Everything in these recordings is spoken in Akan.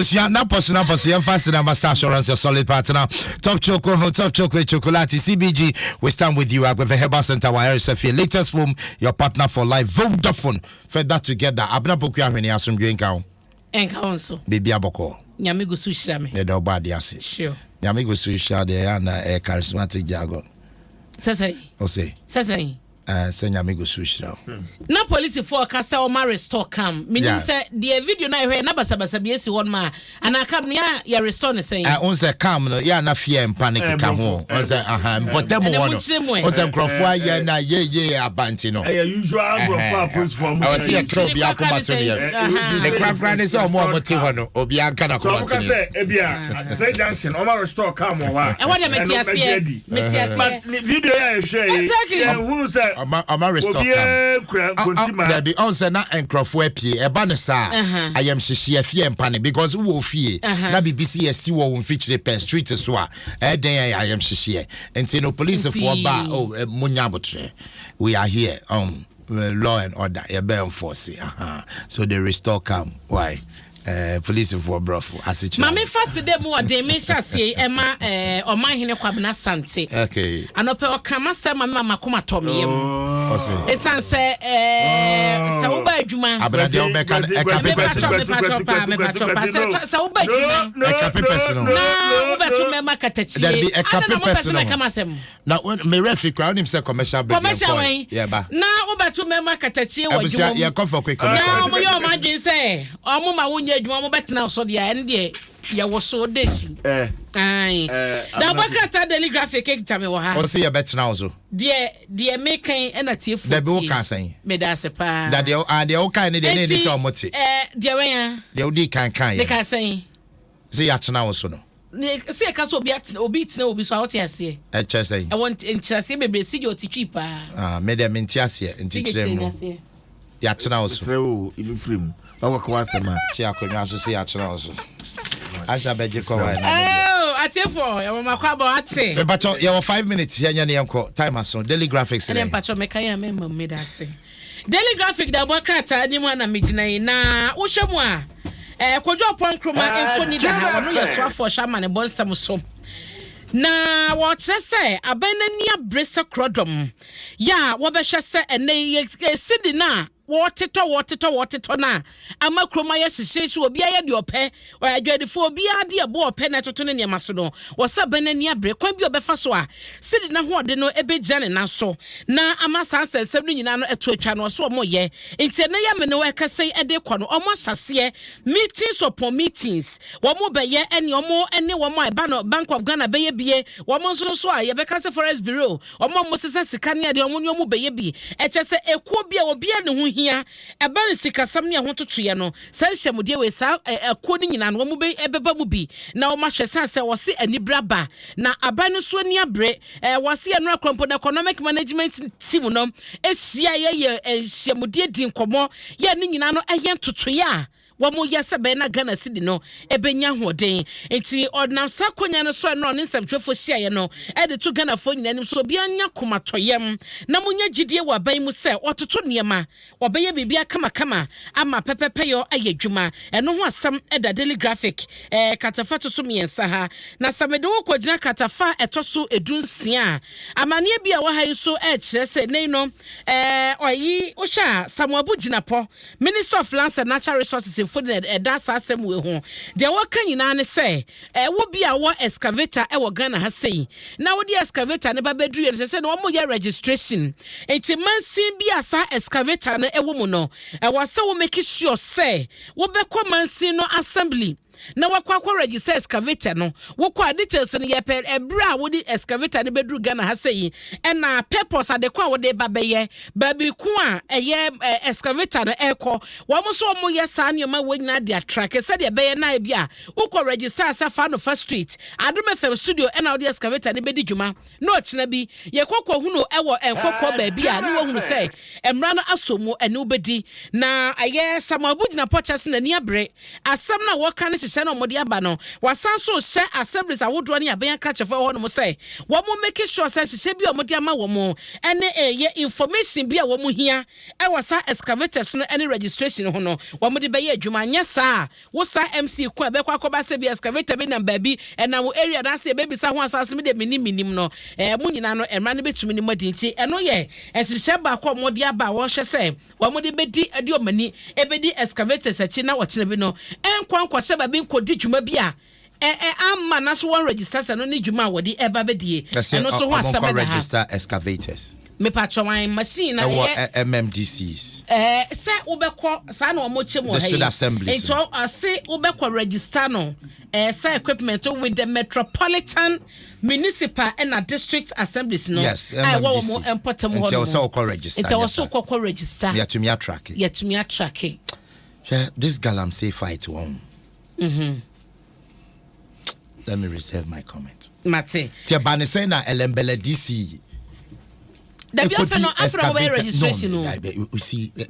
Abusia na personal fast and master assurance your solid partner. Top chocolate chocolate CBG. We stand with you with the Herbal Center wire your latest form, your partner for life. Vodafone. Fed that together. Abna Bokia when you assume you encounter. Encounter. Baby Aboko. Nyamigo Sushame. The Dobadi Assi. Sure. Nyamigo Susha, the charismatic jargon. Sasay. Ose. Sasay. Say Nyamigo Susha. Na police forecast or marry store come. Meaning say the video na here na basa biesi one ma. And I come near your restore ne saying. On say come no ya na fear and panic come home. On say but them one. On say crofwa ya na ye abanti no. Usual crofwa push for me. I was here to be akoma to here. The crofwa is all more moti hono. Obi anka na koma to here. So ebia say junction o ma restore come o wa. E wa dem metiasie. Video ya share. Exactly. Who say Ama restore come. There be on say na enkrofo apie. Eba ne sa. I am shishie fie mpane because wo fie. Na BBC esi wo feature per street so a. Den I am shishie. Enti no police for ba munya botre. We are here law and order. You be enforce. So they restore come. Why? Police for brofo asichi mama first day mo de me hyasie ema oman hene kwabena sante okay anope okama se mama makoma tomyem ose esan se sa uba adwuma abrade obeka ekape person sa uba adwuma ekape person na uba to mema katachie there be ekape person na me refi crowd him say commercial yeah ba na uba to mema katachie wadwuma ya comfort quick commercial na mo yo madwen say omo ma wonye adwuma mo betena so de ya ne ya wo so desi ai da bakrata daily graphic ekita me wo ha o se ya betena so de mekan na tiefu da be wo kan san me da se pa da de wo kan ne de ne se omote de wen ya de wo di kan ya de kan san se ya tena wo so no se ka so obi tena obi so awoti ase e che san I want interest bebre si je otitwi pa me de menti ase enti kirem no ya tena wo so frewo ibi frem awakwa asema ti akonwa so se ya tena wo so Asha beje ko wa na atefo ya mama kwa ba ate me bacho ya 5 minutes ya nya ne enko time aso daily graphics ne mpacho meka ya mema medase daily graphic da bokrata ni mu na mejina na wo hwemu a kodwo pon kroma enfoni da ono ye so afo shama ne bonsam so na wo chese abanani abresa krodom ya wo be hwese ene sidi na Water na amakroma ya sise so obi aye de ope adwadefo obi ade ebo ope na toto ne niam so no wosa banani abre kwan bi obefa so a sidi na ho ode no ebegya ne na so na amasa ansensem no nyina no eto atwa no so omo ye enti na ya me no ekase ede kwa no omo sase meetings upon meetings wo mo be ye ene omo ene wo mo eba no Bank of Ghana be ye bie wo mo so so a ye be kase Forest Bureau omo mo sese sika ne ade omo nyomo be ye bi ekese ekuo bia obi ne ho hia eba ne sikasam ne ho totoye no san hyemode we sa akuo ni nyina no mo be ebeba mu bi na o ma hwese se wo se anibra ba na abane so ni abre wo se enra krompo na economic management team no ehia ye hyemode din komo ye ni nyina no eye totoye a Wamu yasebe na Ghana City no ebenya hoden enti ordinam sakonya no so no nsem twefo hia ye no ede to Ghana fo nyinanim so bia nya komatoyem na munya gidie wa ban mu se ototo niema obeye bibia kama ama pepepeyo ayedwuma eno ho asam eda daily graphic katafa to so miensa ha na samede wo kogina katafa etoso edunsia amane bia wa ha so kire se nei no oyi wo sha Samuabu Ginapo Minister of Lands and Natural Resources for that's asem we ho de waka nyina ne se wo bia wo excavator wo Ghana ha sei na wo di excavator ne ba bedru ye se no mo ye registration enti mansin bia sa excavator ne wo mu no wo se wo make sure say wo be ko mansin no assembly na wakwa register excavator no wokwa details no ye pe ebra wo di excavator ne bedru Ghana ha sei na purpose adekwa wo de babeye baby ku a eye excavator no ekọ wo mo so mo ye sa nyoma wo nyina dia track se de beye na bia wokwa register asafa no first street Adom FM studio na wo di excavator ne bedi djuma no china bi ye kokọ hunu ewo enkokọ ba bia ne wo hunu se emra no asomu ene obedi na aye Samuabu Ginapo chase na ni abre asam na wo ka ne ehye no mode aba no wasan so share assemblies awodo ne aban ka chefo ho no say wo mo make sure say hye bi o mode ama wo mo ene ye information bi a wo mo hia e wasa excavators no any registration ho no wo mode be ye adwuma nya saa wo sa MC ku e be kwa koba se bi excavator bi na baabi e na wo area da se be bi sa ho asase me de minim no mu nyina no emra ne betumi ni modi nti eno ye ehye ba kwa mode aba wo hye say wo mode be di ade omani e be di excavators achi na wo kire bi no enkwankwa se ba bi nkodi dwuma bi a amma na so one register no ni dwuma wodi eba bedie eno so ho asaba da register excavators me patcho wan machine na MMDCs se ubekọ sa na omo chemu ha ento ase ubekọ register no say equipment with the metropolitan municipal and district assemblies no yes I wo mo importam ho no so call register ento so call register ya to me track this galamsey fight one let me reserve my comment mate tia bane say na elembele DC the be after we registration no you see the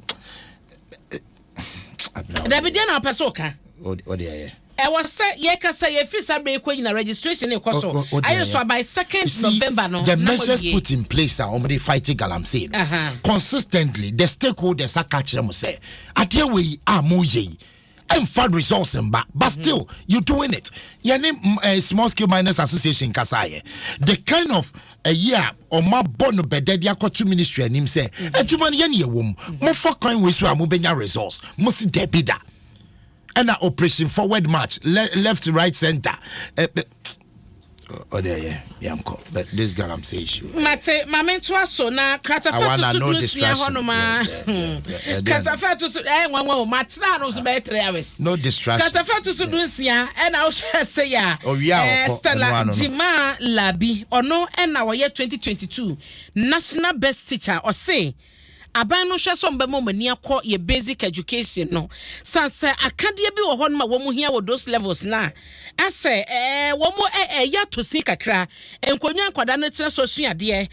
be dey na person ka what dey I was say ye ka say ye fit sabre ko na registration e koso ayo so by 2nd November no the measures put in place are already fighting galamsey consistently the stakeholders are catching them say ade we amoye and fund results but still you doing it your name small scale miners association kasaye the kind of a year or my bono bededia to ministry and him say edwuma ye ne wom mo for coin we so amobenya results mo si debida and operation forward march left right center oh there but this girl I'm saying issue mate mamento aso na katafa to do sia hono ma katafa to nwanwa matna no so be 3 hours no distraction katafa to do sia and I say ya Stella Jima Labi ono na wo ye 2022 national best teacher or say aban no hwe so mbem mani akọ ye basic education no sanse akade bi wo hon ma wo mu hia wo those levels na ase wo mu ya to sin kakra enkonwa nkwada no tire so suade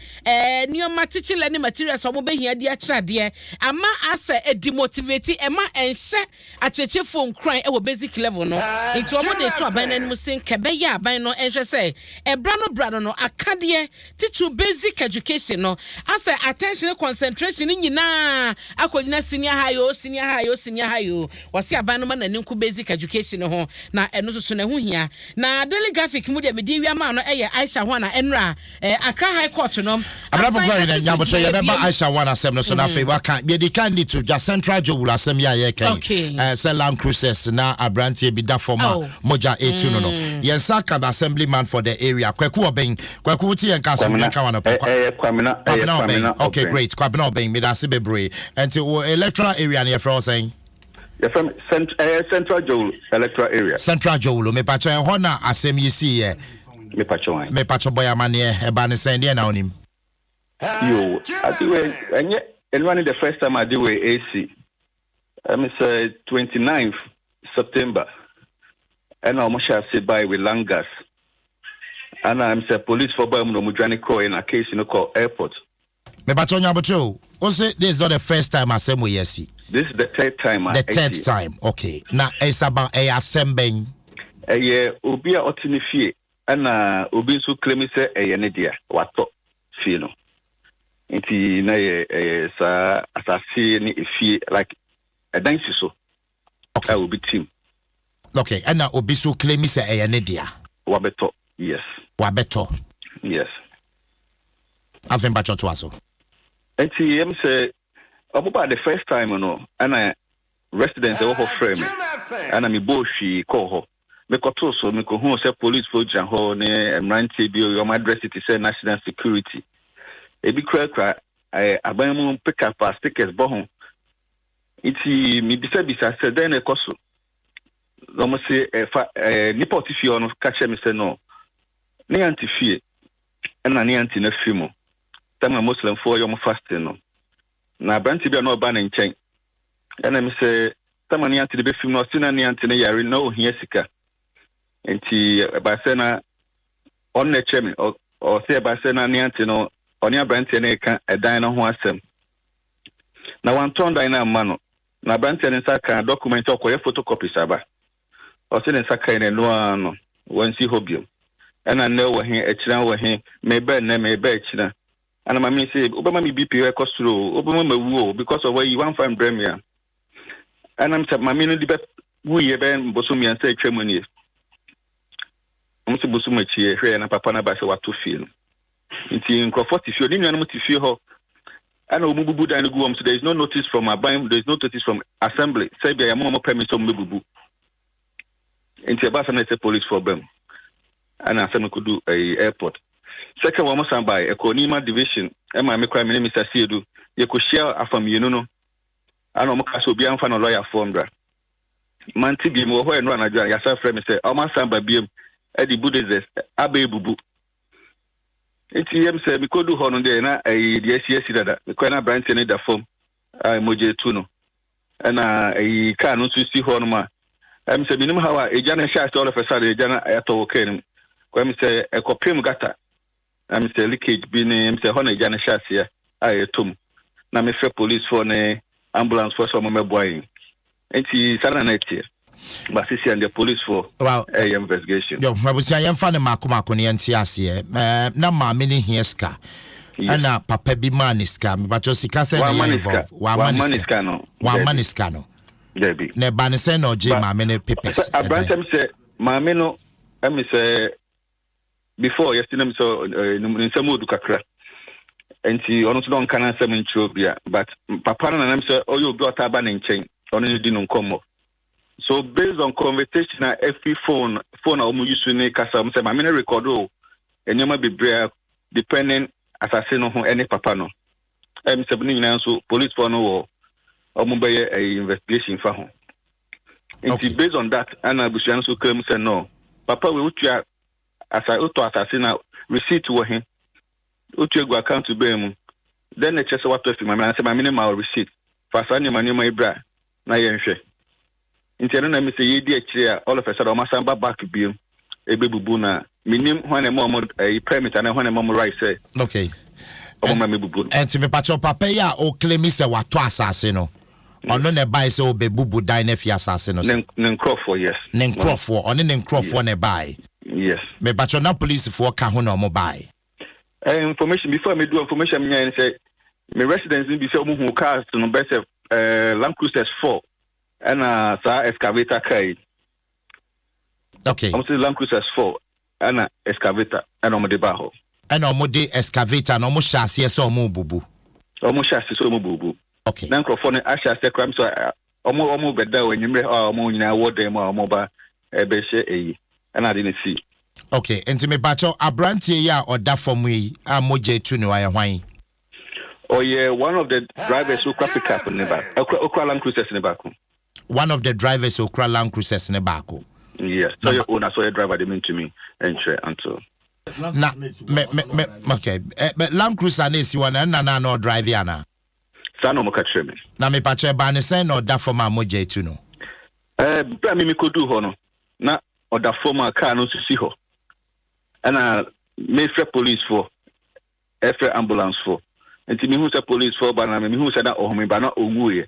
nioma teaching learning materials wo mu be hia di akirade ama ase demotivate ema enhye achechefo nkran wo basic level no nti wo mu de to aban nanim sin kebe ya aban no enhwe se bra no akade teach basic education no ase attention concentration na akonyina senior high wasi abanu ma nanin ku basic education ho na eno so na hu hia na daily graphic mu de medi wi ama no Aisha ho na enra Accra High Court no abrabo kwa ina nyabo so ye beba Aisha ho na asem no so na fe wa kan be di candidate to Central Jowul asem ya ye kan Land Cruises na abrantie bi da forma moja 82 no ye saka assemblyman for the area kwaku oben kwaku ti en kaso bi kan wa no kwamina okay great kwamina oben me da bebre until electoral area near for saying from Central Jowul electoral area Central Jowul me pacho e hona asem yi si ye me pacho boy amane e ba ne send na onim yo atiwe enye anyone the first time I do AC say 29th September and I shall say by with Langas and I'm say police for boy no mudwani call in a case call airport me pacho nyabotro also this is not the first time asem we see this is the third time time okay now it's about a assembling obi a otini fie ana obi so claim say ne dia wato fie no nti na sa asase ni efie like a dance so okay obi team okay ana obi so claim say ne dia wabeto yes aven bacho to aso nti em say about the first time no ana residents of frame ana mi boshi call ho me koto so me ko hu say police for jan ho ne emrantie bi o address it say national security e bi kra aban mu pick up stickers bo ho iti mi bisa say den e koso no mo say ni portifio no ka che me say no ni antifie ana ni anti na fimo tama muslim for your fasting no na branti bia no ba na nchen ena mi se tama ni anti de be film no sina ni anti na yare na ohia sika enti ba se na on na chemi o se ba se na ni anti no oni abranti na ka edan na ho asem na wan ton dan na ma no na branti na sa ka document okoye photocopy saba o se ne saka ne no ano wansi hobium ana ne wo he ekira wo he mebe na mebe ekira ana mama say obama me BP e kosuro obama mawu because of where you want find premier ana am say mama no di be wuye be bosomi an say twemu ni am say bosomi chie hwe na papa na ba se wato feel nti nkrofo ti fie oni nua no ti fie ho ana omububu dan no guom so there is no notice from abam, there is no notice from assembly say bia mo permit some mebubu nti e ba sa na say police for them ana asem ko do airport second one mo by ekonima division e ma me kwa me Mr. Siedu ye ko share afam yenu no ana mo ka so bia mfa no lawyer form bra manti bi mo ho eno anadwa ya sa frɛ me say o ma samba biem e di buddhist aba ebubu enti yem say me ko do ho no de na di asiasi dada me kwa na branch ne da form moje tu no ana ka no so si ho no ma em say minim hawa eja na sha all of a sudden eja na ato okay kwa me say ekopem gata am say leakage bi ne me say ho na eja na sha sia ayetom na me fe police for ne ambulance for some me boy enti sana na tie but see and the police for investigation yo mabusia yemfa ne makoma ne yenti ase na ma me ne hieska ana papa bi maniska me bacho sika se na involve wa maniska no Debbie ne ba ne se no je ma me ne papers abrantem say ma me no am say before yesterday me so nsem odu kakra enti ono so don kana nsem ntro bia but papa na nam say oyo obi otaba ne nchen ono ni di no nkomo so based on conversation na every phone omu use ne kasa me say ma me ne record o enyama bebre depending assassin no ho any papa no em say ni nyina so police for no wo omu be investigation fa ho enti based on that ana busuan so come say no papa we utua assassin na receipt wo he utua go account to be mu then the chese what to fi ma say ma minimal receipt fa sa ni ma ibra na ye nhwe enti na me say ye di akire all of a sudden o masamba back biom ebebubu na minim ho na mo permit na ho na mo right say okay o ma mebubu enti me pacho papa ya o claim say wato asase no ono ne buy say obebubu dan na fi asase no ne nkrofo yes ne nkrofo ono ne nkrofo ne buy yes me pacho na police for ka ho na mo buy information before me do information me yan say me residents be say omu hu cars no be say Land Cruiser 4 and sa excavator kai okay I'm say Land Cruiser 4 and excavator and omo de baho and omo de excavator no mo shase so omo bubu so omo bubu okay na microphone asha say crime so omo beda wanyimre omo nyina wode mo omo ba ebe she eyi and I didn't see okay enti me bacho abrantie ya oda form yi amoje tu ne wa hwan oh yeah one of the drivers who pick up in the back okra Land Cruisers in the back one of the drivers okra Land Cruisers in the back yes so your owner so your driver they mean to me until na me okay but Land Cruiser na si wana na no drive ya na sa no mo ka treme na me pacho ba ne sen no da form amoje tu no bra mi ko du ho no na oda form car no sisi ho ana me frɛ police for frɛ ambulance for enti me hu sɛ police for ba na me hu sɛ na ohome ba na onwuye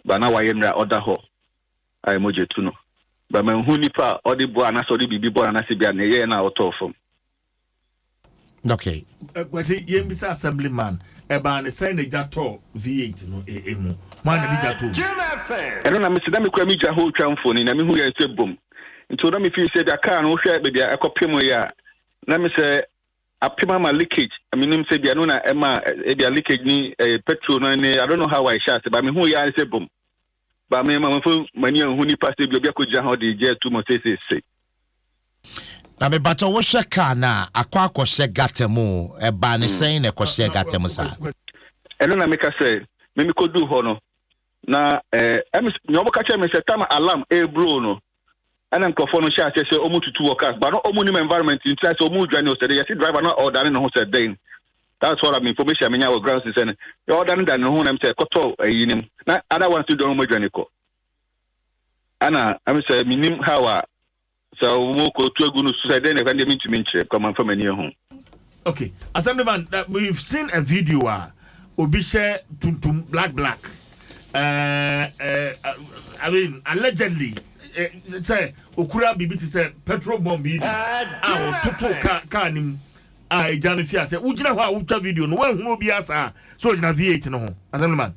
ba na waye mra oda ho ai moje tu no ba me hu nipa odi bo ana so di bibi bo na se bia na ye na auto form okay kwasi yembisa assemblyman eba ne say na jato V8 no emu man na jato eno na me sida me kwa mi ja ho twamfo ni na me hu ye se bom nti na me fi se bia car no hwe be bia ekopem ya na me se apima ma leakage I mean say bia no na ema bia leakage ni petrol no ni I don't know how I shot but me hu ya se bom ba me ma fo mani hu ni pass bia ko ja ho de je tu mo say na me bato wo hwe car na akwa hye gatemu e ba ne sen na hye gatemu sa eno na me ka say me ko du ho no na nyobo ka che me say time alarm bro no and I'm conforming share say omu tutu workers but not omu environment in say omu dwane o say yes driver not order no ho say then that's what I'm information I mean our grounds is saying you order than no am say koto yinim na other ones to do omu dwane ko ana am say minim how so omu ko tu egu no say then e kan dey mean to mean come am from any home okay assemblyman we've seen a video obi share tuntum black I mean allegedly say okura bibi ti say petrol bomb bi toto ka nim a ejano fia say ugina ho a utwa video no wan hu obi asa so ugina V8 no ho assemblyman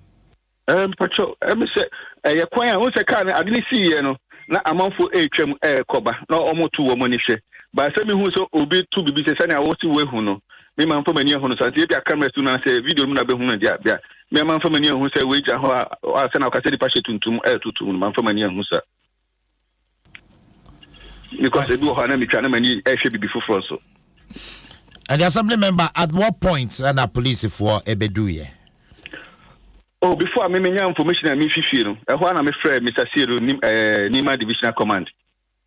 petrol me say ye kwan a won say car na ade ni si ye no na amanfo etwam koba na omoto wo mo ni hwe ba say me hu so obi tu bibi say na wo si we hu no me man for mani hu no say bia camera tu na say video mu na be hu na dia bia me man for mani hu say we ja ho a say na ka say di pa tuntum tutum man for mani hu say because they do na me twa na mani hwe bibi foforo so. And the assembly member, at what point and the police for ebeduye? Oh, before me menya information na me fifi no e ho na me frɛ Mr. Siro Nima Divisional Command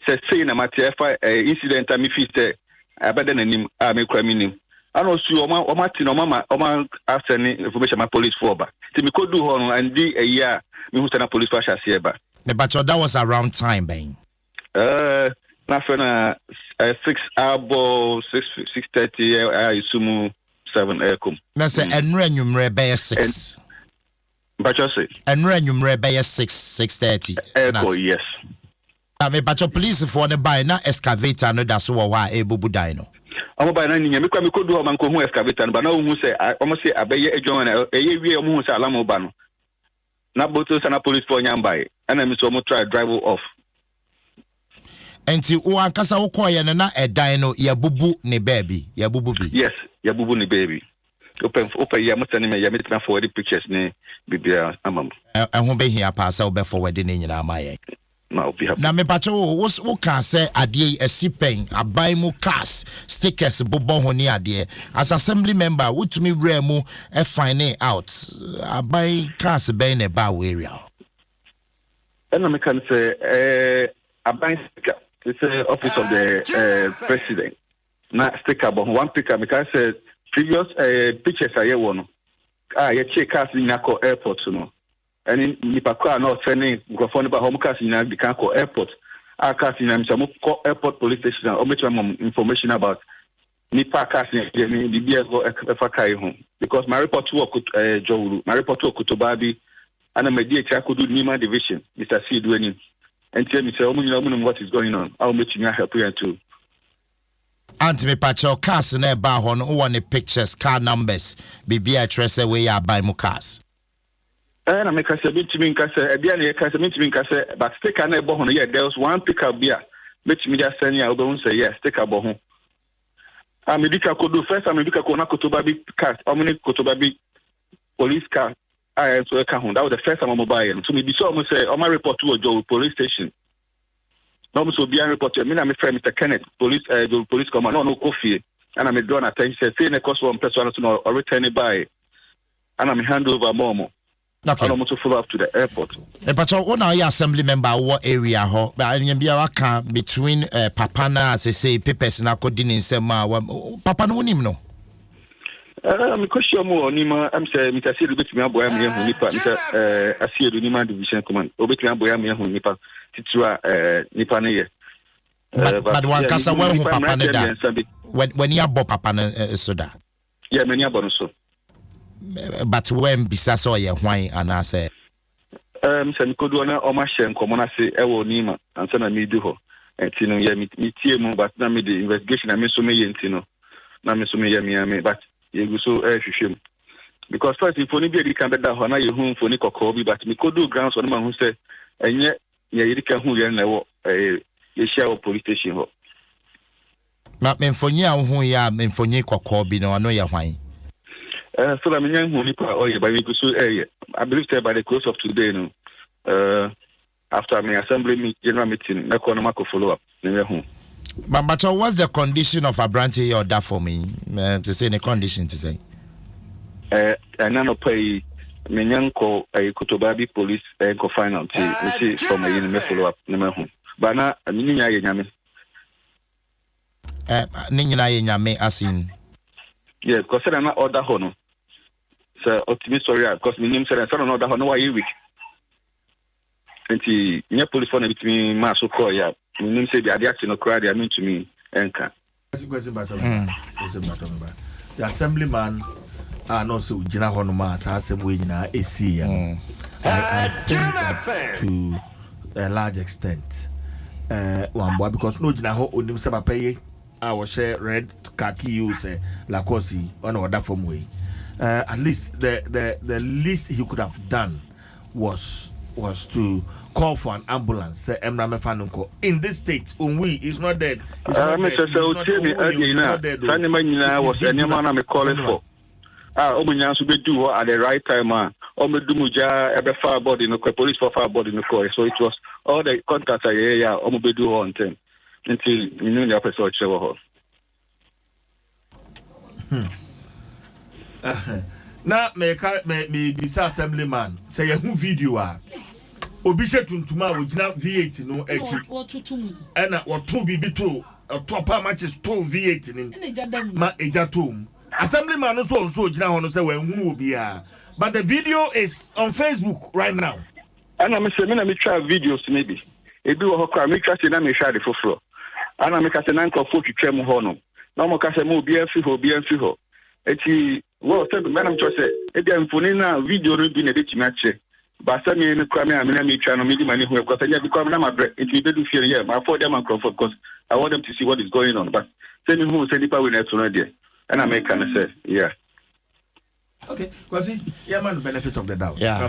say na matter incident me fi say abada na nim a me kwa minim ano su o ma ti no mama o ma asene information ma police for ba ti me kodu ho no and di eya me hu say na police for shase ba but that was around time ben na for na 6 abo 6:30 I sumu 7 kom na say enra nwumre be 6 but you say enra nwumre be 6:30 yes na me bacho police for the buy na excavator no da so wo a ebubu dai no omo buy na nya me kwa me kodu o man ko hu excavator ba na hu say omo say abeye edwon na eye wie omo hu say alamo ba no na boto sana police for nya buy ana me so omo try drive off enti o ankasa wo koye na edan no ya bubu ne baby ya bubu bi yes ya bubu ne baby open ya mutane me ya me try forward pictures ne bibia amam ho be hia pa sa wo be forward ne nyina amaye na me pacho wo kan say ade esipen abai mu cars stickers bobo ho ni ade as assembly member wotumi wra mu e find out abai cars be ne ba area and me can say abai sticker it's the office of the president na sticker but one picker me can say previous pictures aye wono ye check cars in Nako airport no and nipa kwa no training microphone ba home cars in the Nako airport cars in am ko airport police station o meet information about nipa cars in the BSO efa kai home because my report work Jowuru my report work Kutobabi and my DH Akudu Nima division Mr. C doing and tell me say what is going on I'll meet you help you too. Anti me pacho cars na ba ho no one pictures car numbers bibia trese we ya buy mu cars na me ka say bitimi nka say bia na ka say bitimi nka say but sticker na bo ho no yeah there was one pickup bia bitimi just send ya obo say yes sticker bo ho America kodo first America ko na Kotobabi cars omni Kotobabi police car I so ka ho that was the first time mobile so me be so say o ma report to Ojo police station no so be a report me na me friend Mr. Kenneth police police command no coffee and I'm drawn attention say na cost one person no or return by and I'm hand over momo okay I'm to follow up to the airport but on our assembly member what area ho but bia waka between papa na say papers na kodini nsem papa no nim no me question mo onima am say Mr. Siri betimi aboya me hu nipa Mr. Asiedu Nima Division Command obetimi aboya me hu nipa titua nipa ne ye but one kasa when papa ne da when you abo papa ne so da yeah many abo no so but when bisa so ye hwan ana say say kodu na o ma hye nkomo na se e wo nima ansa na me du ho enti no ye me tie mu but na me the investigation na me so me ye enti no na me so me ye me but you go so hwehwem because first if only be the can better ho na ye hu for ni kokko bi but me kodu grounds on ma hu say enye ye yirika hu ye na wo ye share police station ho na memfonyi a hu ya memfonyi kokko bi no ano ye hwan so that me hu ni pa oye ba we go so I believe say by the close of today no after my assembly meeting general meeting na ko na mako follow up ne hu. But what's the condition of a branch or that for me? To say the condition to say. None of pay Menyanko a Kotobabi police and final we see from a me follow up number home. But now Ninya Yami. Ninya Yami as in. Yes, because I'm not order hono. So optimist story because my name said I don't know that hono why week. And the police phone between Maso call ya. My name said the action of crowd I mean to me enka. The assemblyman no so jina hono ma sa asem we nyina esi ya. I think that to a large extent one boy because no jina ho onim se papa ye I was share red khaki you say Lacoste on order from way. At least the least he could have done was to call for an ambulance. Say Emra Mefanunko in this state. Unwi is not dead. He's not dead. He's not dead. Was any man I'm calling for. Omunyans will do at the right time. Omudumuja ebe far body no police for far body no. So it was all the contacts I omubedu on them until you knew the episode show. Now me bisa assemblyman say who video obise tuntuma wojina V8 no echi ena woto bibi to top matches to V8 ni ma ejatom assemblyman no so ojina ho no say wan hu obi a but the video is on Facebook right now ana me say me na me try videos maybe ebi wo ho kwa me try say na me share the foforo ana me ka say na nkofo twetwam ho no na mo ka say mo obi afi ho eti well said madam cho say ebi amfoni na video no bi na de chimache ba say me no kwa me amina me try no me di mani hu because I just come na my break it be do fear here my for them and comfort because I want them to see what is going on but say me who say nipa we na to no there and I make can say yeah okay because yeah man benefit of the doubt yeah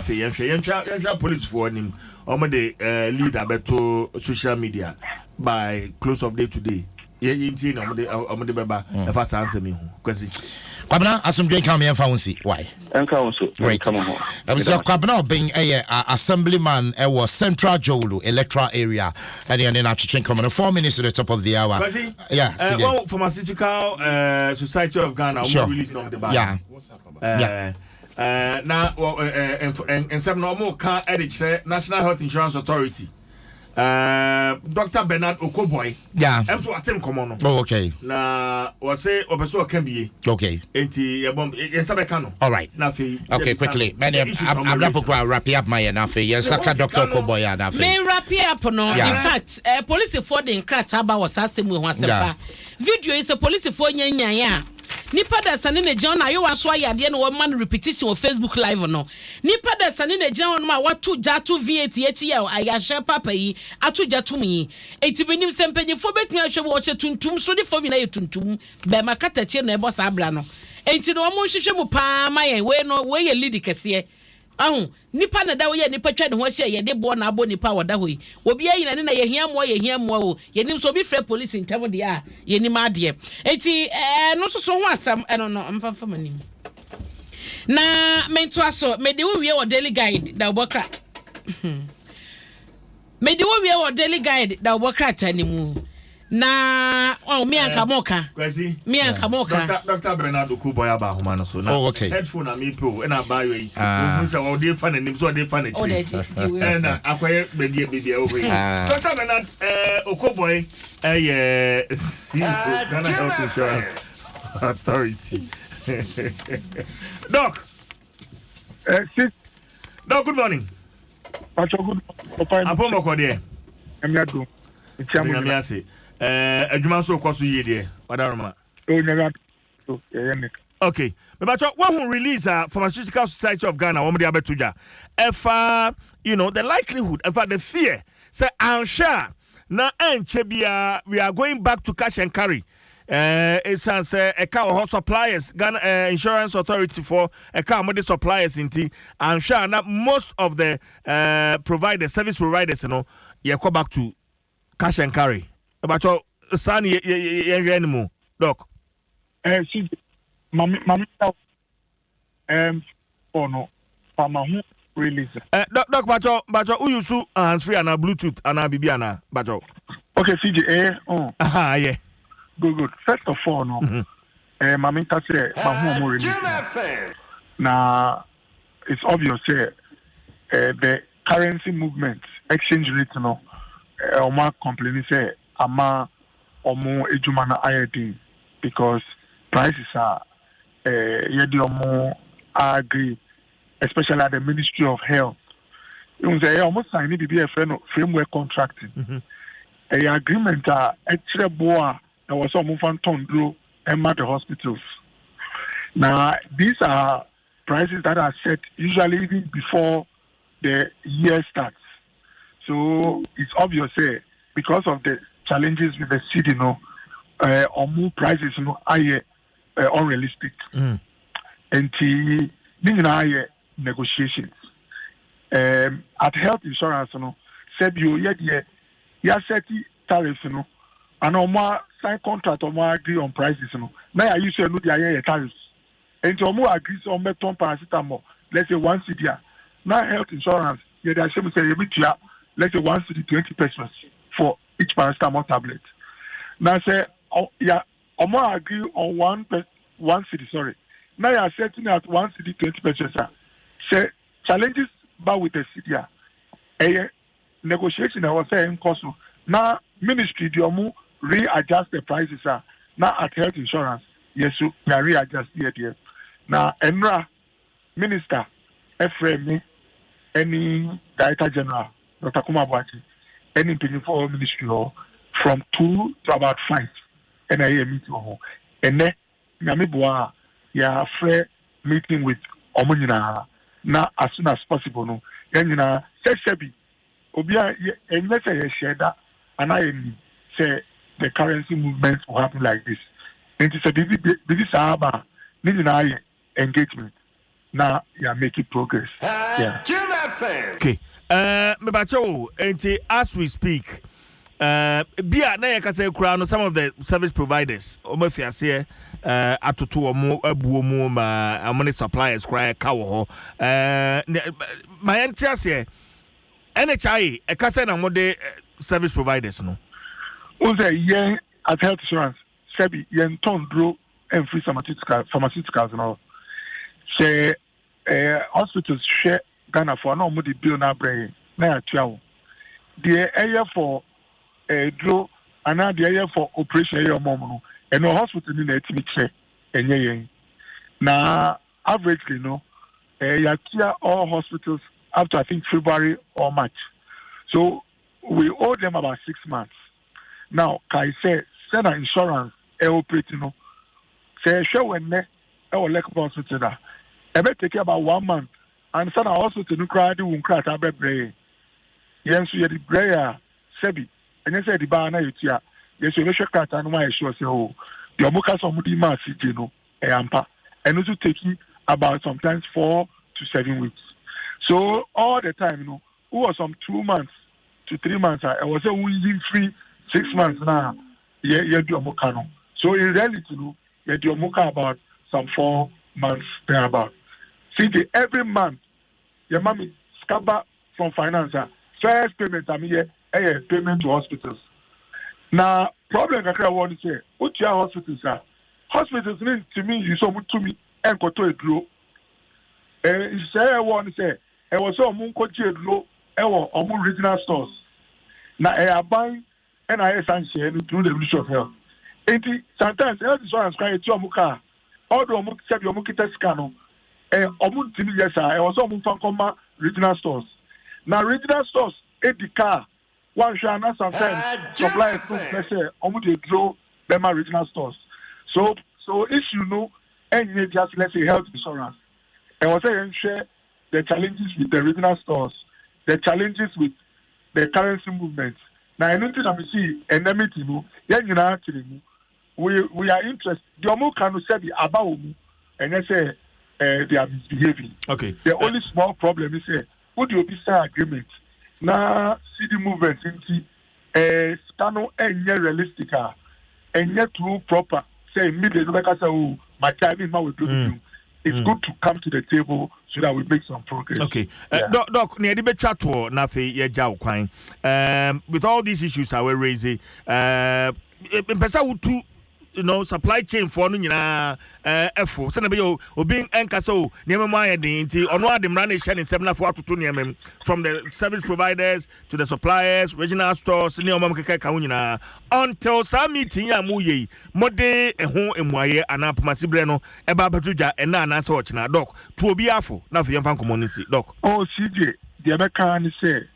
police for him the lead abeto social media by close of day today yeah yinti na omde beba e fa answer me because Kwabena asomdwe kan me emfa wonsi why enka wonso right come on so Kwabena obin assemblyman was Central Jolu electoral area and then atwetwen come 4 minutes to the top of the hour well pharmaceutical society of Ghana sure. Releasing on the back now and some normal can edit National Health Insurance Authority Dr. Bernard Okoboy. Yeah. I'm so attend come on. Oh, okay. Na what say obeso can be. Okay. Enti yebom yensabeka. All right. Okay, quickly. I'm wrap up my nafe. Yensaka Dr. Okoboy nafe. Me wrap up no. In fact, police for the nkrata ba was asem we ho asem video is a police for nyanya. Nipa da sane na John ayo waso ayade no man repetition on Facebook live no nipa da sane na John ma watu jatu V8 eti ya ayahye papa yi atu jatum yi eti benim sempanyefo betumi ahwe bo che tuntum so de fo mi na ye tuntum be makata che na ebo sa abra no enti no mo hwehwe mu pa ma ye we no we ye lead kese ahun nipa na da wo ye nipa twa ne ho hye ye de bo na abo nipa wada hoyi obi ayi na ne na ye hia mo o ye nim so bi frɛ police ntem de a ye nim ade enti no so ho asam no amfa manim na mento aso me de wo wie wo daily guide da obokra me de wo wie wo daily guide da obokra tanimu na me anka moka me anka moka Dr. Bernard Okoboy aba homa no so na headphone am pro na buy we who say o dey fan nim so dey fan e na akoye bedi over Dr. Bernard Okoboy Ghana Health Insurance Authority Doc Doc good morning Apomo ko there Emiado Emiase adwuma so kwaso yie de wadaroma okay but when who release Pharmaceutical Society of Ghana wo me de abetuja efa the likelihood efa the fear say I'm sure na enche bia we are going back to cash and carry it's say a car suppliers Ghana Insurance Authority for a car mode suppliers inti I'm sure na most of the service providers you go back to cash and carry about your son anymore doc see mama oh no pharma release doc bacho who use hands free and bluetooth and bibiana bacho okay CJ yeah good first of all no mama say pharma release now it's obvious the currency movement exchange rate Oma complaining say ama omo ejuma na ayedin because prices are yedi omo agree especially at the Ministry of Health. You say almost sign the framework contracting. A agreement extra boa that was almost fan tondro and the hospitals. Now these are prices that are set usually even before the year starts. So it's obvious because of the challenges with the city, or more prices, are unrealistic. And negotiations. At health insurance, said you set tariffs, and more sign contract or more agree on prices. Now I usually know the tariffs. And to more agree on meton paracetamol, let's say 1 cedi. Now health insurance, they say let's say 1 cedi 20 pesos for each paracetamol tablet. Now say more agree on 1 cedi, sorry. Now you are setting at 1 cedi 20 pesos. Say challenges but with the city. Negotiation I was saying cost. Now ministry the readjust the prices now at health insurance. Yes, we are readjust here. Now Enra Minister Efremi, any Director General Dr. Kumabwati, any for ministry from 2 to about 5 and I meeting and then Namibua ya fair meeting with Omunina now as soon as possible. No, and Sebi Obia and let's say share and I say the currency movement will happen like this. And it's a Bibi Nina engagement. Now you are making progress. Yeah. Okay. Mebacho, and as we speak, Bia na yakase kura no some of the service providers omafiase atoto omo abuomu ma amone suppliers kura ka wo ho ma yantiase NHI ekase na mode service providers no Uze yen at health insurance sebi yen tondro and free pharmaceuticals no say hospitals share Ghana for no mo the bill na brain na atua the area for draw and now the area for operation area mom and no hospital in the check and now averagely you clear all hospitals up to I think February or March, so we owe them about 6 months. Now can I say send an insurance operating say show when our lack of hospital that take about 1 month and send our hospital to cry the won't cry brain yes you the prayer sebi. And you said the bar na yutia. Yes, you should cut and why sure say oh your muka somebody mass ampa and also taking about sometimes 4 to 7 weeks. So all the time, who was some 2 months to 3 months, I was using free 6 months now. Yeah, do muka no. So in reality, you do muka about some 4 months thereabout. See every month, your mommy scabba from finance. First payment I mean payment to hospitals. Now, problem I want to say, what your hospitals are? Hospitals mean to me, you saw to me and go to a draw. And say I want to say, I was so munko draw, or regional stores. Now I buying and I essentially through the Ministry of Health. And sometimes health insurance cry to Amuka, all the Omuk sell your Mukita scano, and Omun Timi, yes, I was all Mufankoma regional stores. Now, regional stores, the car. One shall not sometimes supply food, let's say, almost a draw them regional stores. So if and just let's say health insurance, and was saying share the challenges with the regional stores, the challenges with the currency movements. Now I know that we see and we are interested. The Omo can say the about and they say they are misbehaving. Okay. The only small problem is would you be sign agreement? Now, see the movement into stano and realistic and yet too proper. Say immediately, like I say, oh, my time is now do. It's good to come to the table so that we make some progress. Okay, Doc, near the chat to Nafi Yajao Quine. With all these issues I will raise, Pesa supply chain for effort. Send a being encaso, near my identity, or no, the money shining 7 for to 2 from the service providers to the suppliers, regional stores, near Mamaka Kaunina, until some meeting Yamuye, Mode, a home in Moye, and up Masibreno, a Babatuja, and Nana Sochna, Doc, to be afo, nothing young community, Doc. Oh, CJ, the American say,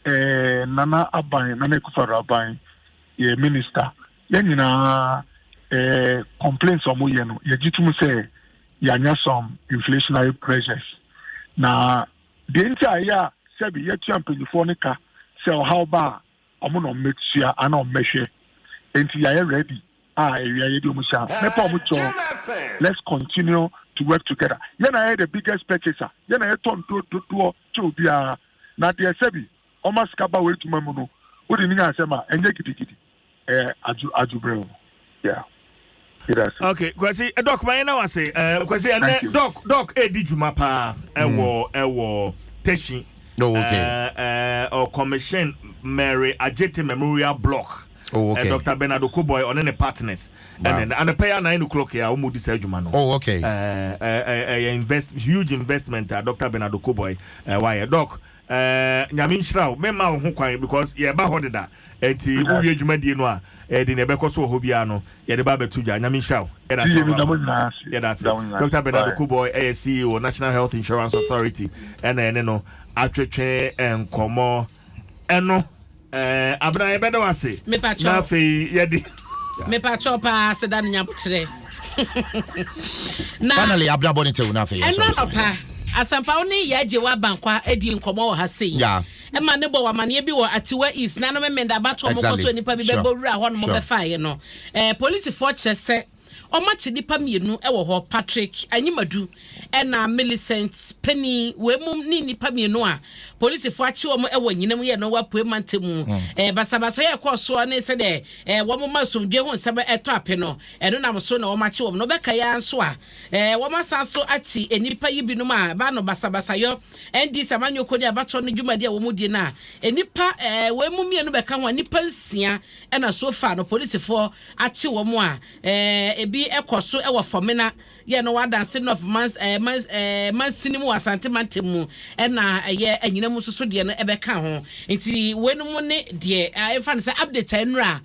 Nana Abai, Nana Kufara Abai, ye minister, Yenina. Complaints on Muyeno, you say you some inflationary pressures. Now, the entire year, Sebi, yet champion Phonica, sell how bar, omo no make sure ana omehwe enti ya ready area ye di omo sha mepa omo cho let's continue to work together na the biggest purchaser na ton to cho bia na de sebi omo skaba we tuma mu no odi ni asema enye gidigidi aju bro yeah. Okay, kwasi doc my na wase kwasi doc edi juma pa ewo teshi or commission Mary Ajete Memorial Block. Dr. Bernardo Koboy on any partners and the pay 9 o'clock here umu this juma no. Huge investment Dr. Bernardo Koboy why doc nyamin shraw me ma ho kwan because ye ba hodeda enti uwie juma die no a the nebeko so hobia no ye de ba betu ja nyame hyaw that's Dr. Bernardo Kuboy CEO National Health Insurance Authority ene no atwetwe enkomo eno abna ye beda wase na fe ye di me pa chopa seda nyapotre na finally abna bonite na fe so asampa oni ya je wa bankwa edi nkomo ha sei Emma nebo wa mane bi wo atiwa is na no memenda bato mo koto nipa bi bebo wura ho no mo be faaye no police for chese o ma chi nipa mienu e wo ho Patrick Anyimadu na Millicent Penny we mum ni nipa mienu a police for achi wo mo e wo nyinam ye no wa pue mantemu basabasa ye koso ne se de wo mo masomdwe ho sebe eto ape no eno na so na wo ma chi wo no be ka ya nso a wo ma san so achi enipa yi binum a ba no basabasa yo endi samanyo kodi abato no dwumadi a wo mu die na enipa we mum mienu be ka ho nipa nsia na so fa no police for achi wo mo a ebi ekoso e wo fomena ye no wadanse of man sinimu asante mantemu na ye anyina mu soso de no ebeka ho nti wenum ne de efa ne say update enra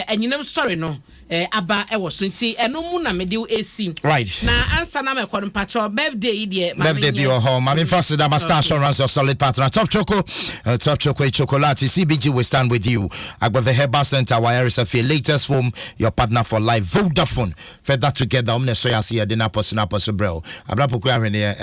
anyinam story no aba e wo so nti eno mu na mede esi right na answer na me kwon pacho birthday de birthday be your home mami fast da master assurance your solid partner top chocolate chocolate CBG will stand with you agba the herbal center where is a latest form your partner for life Vodafone fed that together omne so ya see de na person bro abra poku ahwene